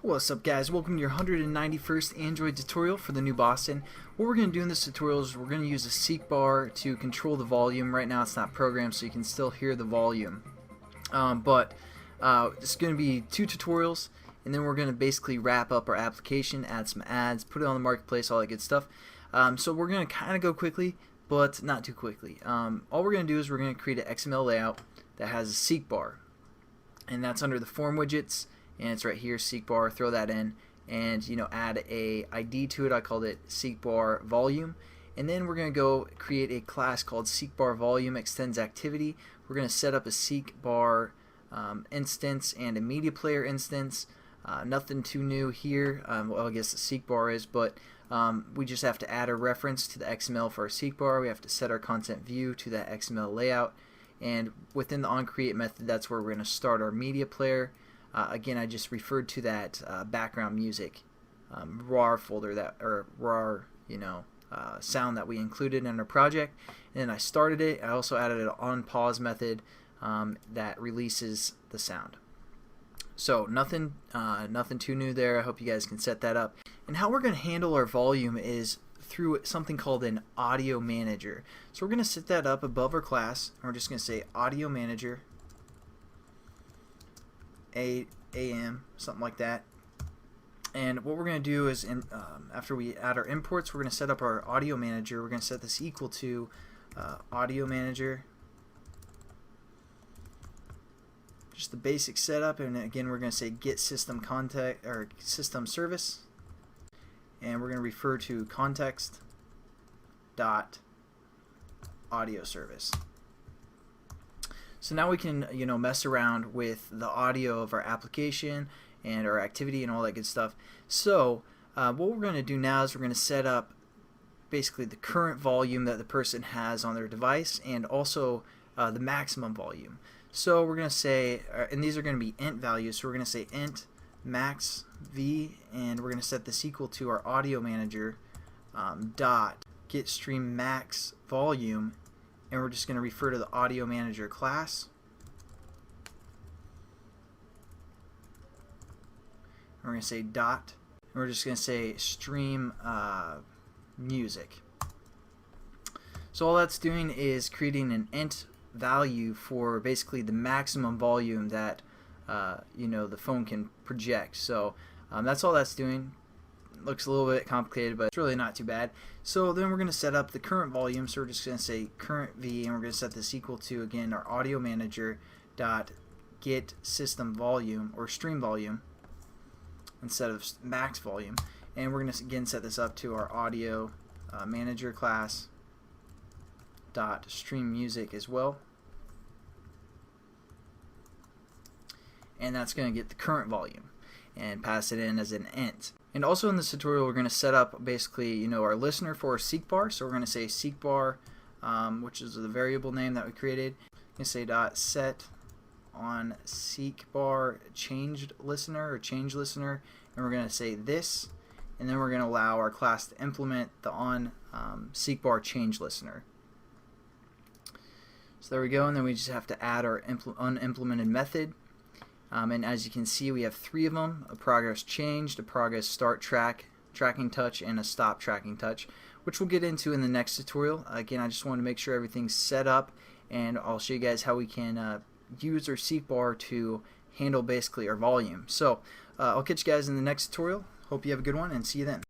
What's up guys, welcome to your 191st Android tutorial for the new Boston. What we're going to do in this tutorial is we're going to use a seek bar to control the volume. Right now it's not programmed so you can still hear the volume. It's going to be two tutorials, and then we're going to basically wrap up our application, add some ads, put it on the marketplace, all that good stuff. So we're going to kind of go quickly, but not too quickly. All we're going to do is we're going to create an XML layout that has a seek bar, and that's under the form widgets. And it's right here, seek bar. Throw that in, and add a ID to it. I called it seek bar volume, and then we're going to go create a class called seek bar volume extends activity. We're going to set up a seek bar instance and a media player instance. Nothing too new here. Well, I guess the seek bar is, but we just have to add a reference to the XML for our seek bar. We have to set our content view to that XML layout, and within the onCreate method, that's where we're going to start our media player. Again, I just referred to that background music RAR folder, that or RAR sound that we included in our project, and then I started it. I also added an onPause method that releases the sound. So nothing too new there. I hope you guys can set that up. And how we're going to handle our volume is through something called an AudioManager. So we're going to set that up above our class, and we're just going to say AudioManager AM, something like that. And what we're going to do is, after we add our imports, we're going to set up our AudioManager. We're going to set this equal to AudioManager, just the basic setup. And again, we're going to say get system context or system service, and we're going to refer to context dot audio service. So now we can mess around with the audio of our application and our activity and all that good stuff. So what we're going to do now is we're going to set up basically the current volume that the person has on their device, and also the maximum volume. So we're going to say, and these are going to be int values, so we're going to say int max v, and we're going to set this equal to our AudioManager dot get stream max volume, and we're just going to refer to the AudioManager class. And we're going to say dot, and we're just going to say stream music. So all that's doing is creating an int value for basically the maximum volume that the phone can project. So that's all that's doing. Looks a little bit complicated, but it's really not too bad. So then we're going to set up the current volume, so we're just going to say current v, and we're going to set this equal to, again, our AudioManager dot get system volume or stream volume instead of max volume, and we're going to again set this up to our audio manager class dot stream music as well, and that's going to get the current volume and pass it in as an int. And also in this tutorial, we're going to set up basically our listener for our seek bar. So we're going to say seek bar, which is the variable name that we created. We're going to say dot set on seek bar changed listener or change listener, and we're going to say this, and then we're going to allow our class to implement the on seek bar change listener. So there we go, and then we just have to add our unimplemented method. And as you can see, we have three of them: a progress changed, a progress start tracking touch, and a stop tracking touch, which we'll get into in the next tutorial. Again, I just want to make sure everything's set up, and I'll show you guys how we can use our seek bar to handle basically our volume. So I'll catch you guys in the next tutorial. Hope you have a good one, and see you then.